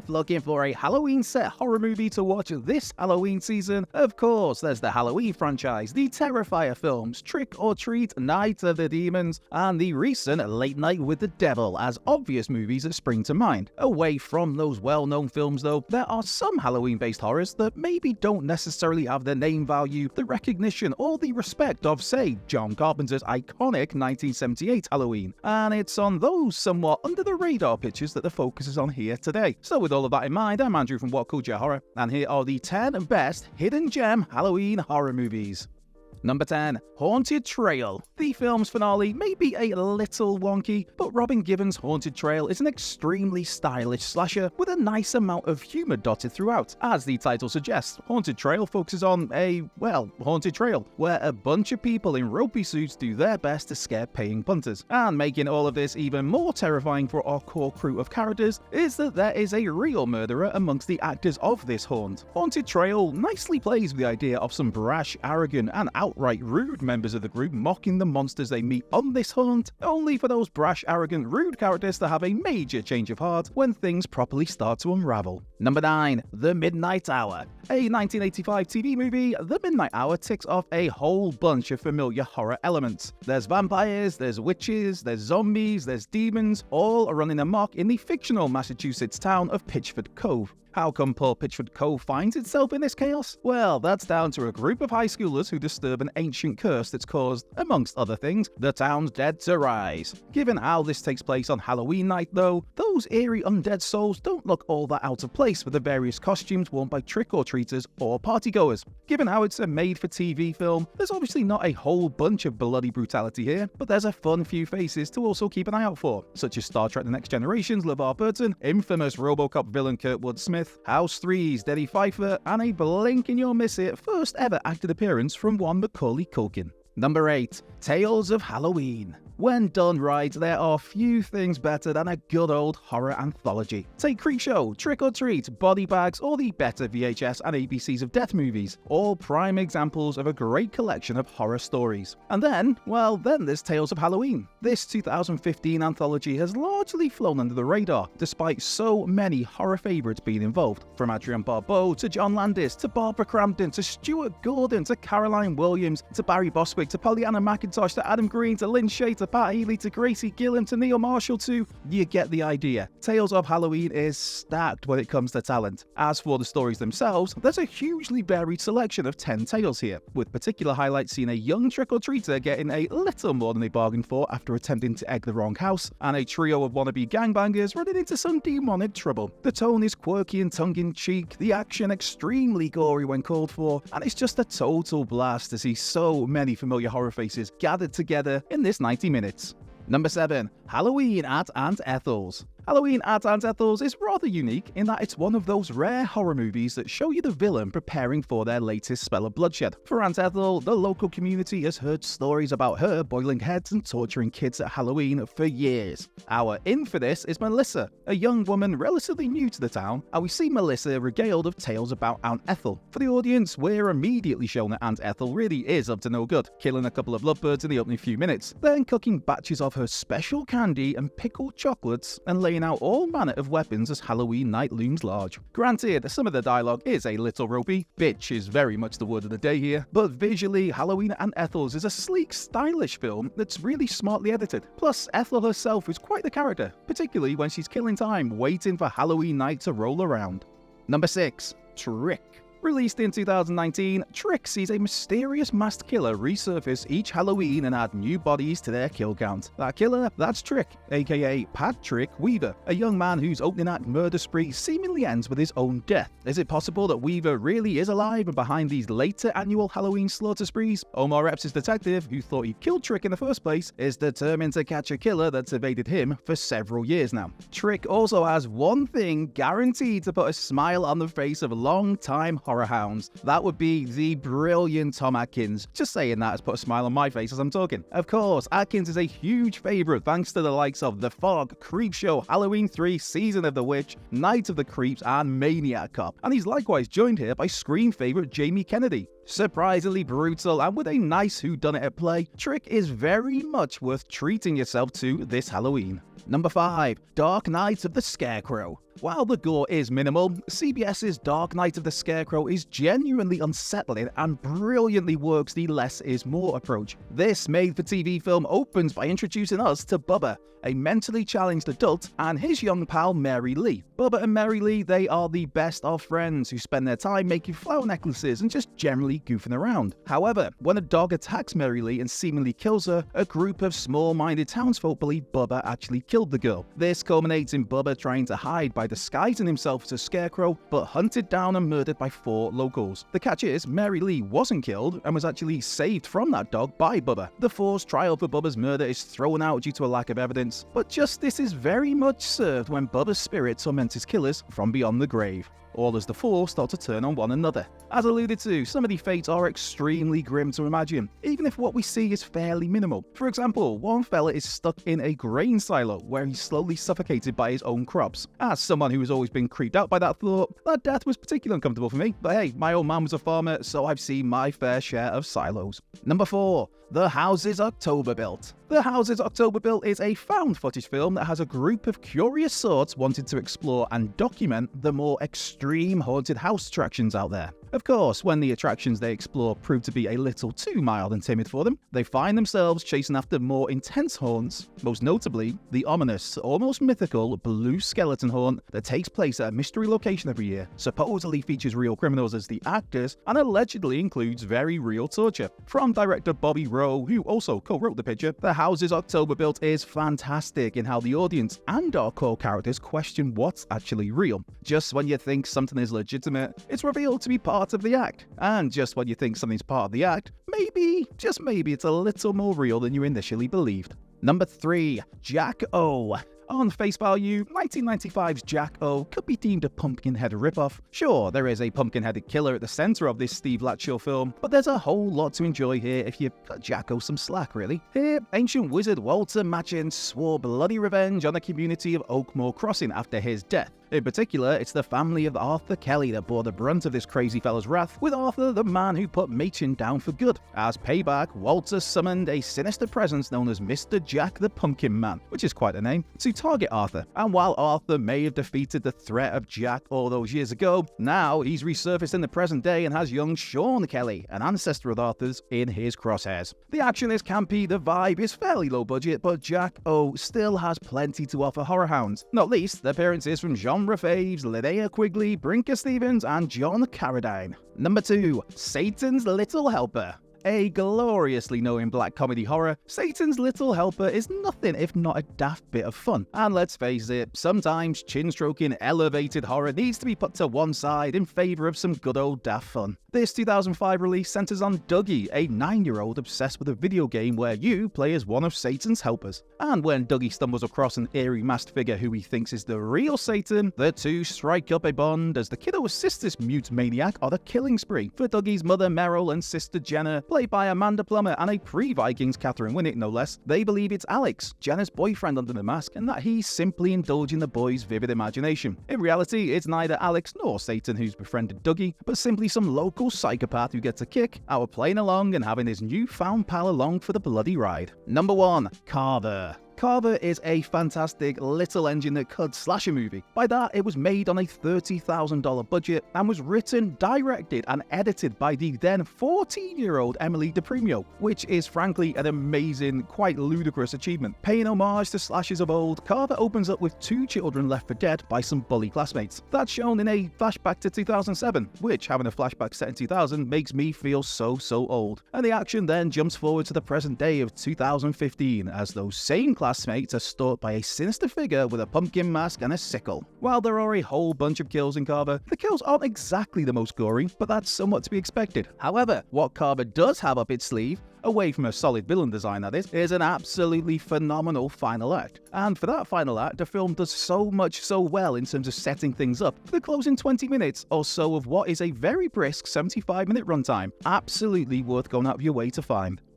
If looking for a Halloween set horror movie to watch this Halloween season, of course there's the Halloween franchise, the Terrifier films, Trick or Treat, Night of the Demons, and the recent Late Night with the Devil as obvious movies that spring to mind. Away from those well-known films though, there are some Halloween-based horrors that maybe don't necessarily have the name value, the recognition, or the respect of, say, John Carpenter's iconic 1978 Halloween. And it's on those somewhat under-the-radar pictures that the focus is on here today. So with all of that in mind, I'm Andrew from What Culture Horror, and here are the 10 best hidden gem Halloween horror movies. Number 10. Haunted Trail. The film's finale may be a little wonky, but Robin Gibbons' Haunted Trail is an extremely stylish slasher with a nice amount of humour dotted throughout. As the title suggests, Haunted Trail focuses on a, haunted trail, where a bunch of people in ropey suits do their best to scare paying punters. And making all of this even more terrifying for our core crew of characters is that there is a real murderer amongst the actors of this haunt. Haunted Trail nicely plays with the idea of some brash, arrogant, and outright rude members of the group mocking the monsters they meet on this haunt, only for those brash, arrogant, rude characters to have a major change of heart when things properly start to unravel. Number 9. The Midnight Hour. A 1985 TV movie, The Midnight Hour ticks off a whole bunch of familiar horror elements. There's vampires, there's witches, there's zombies, there's demons, all running amok in the fictional Massachusetts town of Pitchford Cove. How come poor Pitchford Cove finds itself in this chaos? Well, that's down to a group of high schoolers who disturb an ancient curse that's caused, amongst other things, the town's dead to rise. Given how this takes place on Halloween night though, those eerie undead souls don't look all that out of place with the various costumes worn by trick-or-treaters or partygoers. Given how it's a made-for-TV film, there's obviously not a whole bunch of bloody brutality here, but there's a fun few faces to also keep an eye out for, such as Star Trek The Next Generation's LeVar Burton, infamous RoboCop villain Kurtwood Smith, House 3's Denny Pfeiffer, and a blink and you'll miss it first ever acted appearance from one Macaulay Culkin. Number 8. Tales of Halloween. When done right, there are few things better than a good old horror anthology. Take Creepshow, Trick or Treat, Body Bags, or the better VHS and ABCs of death movies, all prime examples of a great collection of horror stories. And then there's Tales of Halloween. This 2015 anthology has largely flown under the radar, despite so many horror favourites being involved, from Adrienne Barbeau to John Landis to Barbara Crampton to Stuart Gordon to Caroline Williams to Barry Bostwick to Pollyanna McIntosh to Adam Green to Lynn Shay to Pat Healy to Gracie Gillam to Neil Marshall to... You get the idea. Tales of Halloween is stacked when it comes to talent. As for the stories themselves, there's a hugely varied selection of 10 tales here, with particular highlights seeing a young trick-or-treater getting a little more than they bargained for after attempting to egg the wrong house, and a trio of wannabe gangbangers running into some demonic trouble. The tone is quirky and tongue-in-cheek, the action extremely gory when called for, and it's just a total blast to see so many familiar horror faces gathered together in this 90 minutes. Number 7. Halloween at Aunt Ethel's. Halloween at Aunt Ethel's is rather unique in that it's one of those rare horror movies that show you the villain preparing for their latest spell of bloodshed. For Aunt Ethel, the local community has heard stories about her boiling heads and torturing kids at Halloween for years. Our in for this is Melissa, a young woman relatively new to the town, and we see Melissa regaled of tales about Aunt Ethel. For the audience, we're immediately shown that Aunt Ethel really is up to no good, killing a couple of lovebirds in the opening few minutes, then cooking batches of her special candy and pickled chocolates and laying out all manner of weapons as Halloween night looms large. Granted, some of the dialogue is a little ropey, bitch is very much the word of the day here, but visually, Halloween at Ethel's is a sleek, stylish film that's really smartly edited. Plus, Ethel herself is quite the character, particularly when she's killing time waiting for Halloween night to roll around. Number 6. Trick. Released in 2019, Trick sees a mysterious masked killer resurface each Halloween and add new bodies to their kill count. That killer, that's Trick, aka Patrick Weaver, a young man whose opening act murder spree seemingly ends with his own death. Is it possible that Weaver really is alive and behind these later annual Halloween slaughter sprees? Omar Epps' detective, who thought he'd killed Trick in the first place, is determined to catch a killer that's evaded him for several years now. Trick also has one thing guaranteed to put a smile on the face of long-time horror hounds. That would be the brilliant Tom Atkins. Just saying that has put a smile on my face as I'm talking. Of course, Atkins is a huge favourite thanks to the likes of The Fog, Creepshow, Halloween 3, Season of the Witch, Night of the Creeps, and Maniac Cop. And he's likewise joined here by Scream favourite Jamie Kennedy. Surprisingly brutal and with a nice whodunit at play, Trick is very much worth treating yourself to this Halloween. Number 5. Dark Knight of the Scarecrow. While the gore is minimal, CBS's Dark Knight of the Scarecrow is genuinely unsettling and brilliantly works the less is more approach. This made-for-TV film opens by introducing us to Bubba, a mentally challenged adult, and his young pal Mary Lee. Bubba and Mary Lee, they are the best of friends who spend their time making flower necklaces and just generally goofing around. However, when a dog attacks Mary Lee and seemingly kills her, a group of small-minded townsfolk believe Bubba actually killed the girl. This culminates in Bubba trying to hide by disguising himself as a scarecrow, but hunted down and murdered by 4 locals. The catch is, Mary Lee wasn't killed and was actually saved from that dog by Bubba. The forced trial for Bubba's murder is thrown out due to a lack of evidence, but justice is very much served when Bubba's spirit torments his killers from beyond the grave, all as the 4 start to turn on one another. As alluded to, some of the fates are extremely grim to imagine, even if what we see is fairly minimal. For example, one fella is stuck in a grain silo where he's slowly suffocated by his own crops. As someone who has always been creeped out by that thought, that death was particularly uncomfortable for me, but hey, my old man was a farmer, so I've seen my fair share of silos. Number 4. The Houses October Built. The Houses October Built is a found footage film that has a group of curious sorts wanting to explore and document the more extreme haunted house attractions out there. Of course, when the attractions they explore prove to be a little too mild and timid for them, they find themselves chasing after more intense haunts, most notably the ominous, almost mythical Blue Skeleton Haunt that takes place at a mystery location every year, supposedly features real criminals as the actors, and allegedly includes very real torture. From director Bobby Rowe, who also co-wrote the picture, The Houses October Built is fantastic in how the audience and our core characters question what's actually real. Just when you think something is legitimate, it's revealed to be part of the act. And just when you think something's part of the act, maybe, just maybe, it's a little more real than you initially believed. Number 3. Jack-O. On face value, 1995's Jack-O could be deemed a Pumpkinhead ripoff. Sure, there is a pumpkin-headed killer at the center of this Steve Latshaw film, but there's a whole lot to enjoy here if you cut Jack-O some slack, really. Here, ancient wizard Walter Machin swore bloody revenge on the community of Oakmore Crossing after his death. In particular, it's the family of Arthur Kelly that bore the brunt of this crazy fella's wrath, with Arthur the man who put Machin down for good. As payback, Walter summoned a sinister presence known as Mr. Jack the Pumpkin Man, which is quite a name, to target Arthur. And while Arthur may have defeated the threat of Jack all those years ago, now he's resurfaced in the present day and has young Sean Kelly, an ancestor of Arthur's, in his crosshairs. The action is campy, the vibe is fairly low budget, but Jack-O still has plenty to offer horror hounds, not least the appearances from genre faves Linnea Quigley, Brinker Stevens, and John Carradine. Number 2. Satan's Little Helper. A gloriously known black comedy horror, Satan's Little Helper is nothing if not a daft bit of fun. And let's face it, sometimes chin-stroking elevated horror needs to be put to one side in favour of some good old daft fun. This 2005 release centres on Dougie, a 9-year-old obsessed with a video game where you play as one of Satan's helpers. And when Dougie stumbles across an eerie masked figure who he thinks is the real Satan, the two strike up a bond as the kiddo assists this mute maniac on a killing spree. For Dougie's mother Meryl and sister Jenna, played by Amanda Plummer and a pre-Vikings Catherine Winnick no less, they believe it's Alex, Jenna's boyfriend under the mask, and that he's simply indulging the boy's vivid imagination. In reality, it's neither Alex nor Satan who's befriended Dougie, but simply some local psychopath who gets a kick out of playing along and having his newfound pal along for the bloody ride. Number 1. Carver. Carver is a fantastic little engine that could slasher movie. By that, it was made on a $30,000 budget and was written, directed, and edited by the then 14-year-old Emily DePrimo, which is frankly an amazing, quite ludicrous achievement. Paying homage to slashers of old, Carver opens up with 2 children left for dead by some bully classmates. That's shown in a flashback to 2007, which, having a flashback set in 2000, makes me feel so old. And the action then jumps forward to the present day of 2015, as those same classmates are stalked by a sinister figure with a pumpkin mask and a sickle. While there are a whole bunch of kills in Carver, the kills aren't exactly the most gory, but that's somewhat to be expected. However, what Carver does have up its sleeve, away from a solid villain design that is an absolutely phenomenal final act. And for that final act, the film does so much so well in terms of setting things up for the closing 20 minutes or so of what is a very brisk 75-minute runtime. Absolutely worth going out of your way to find.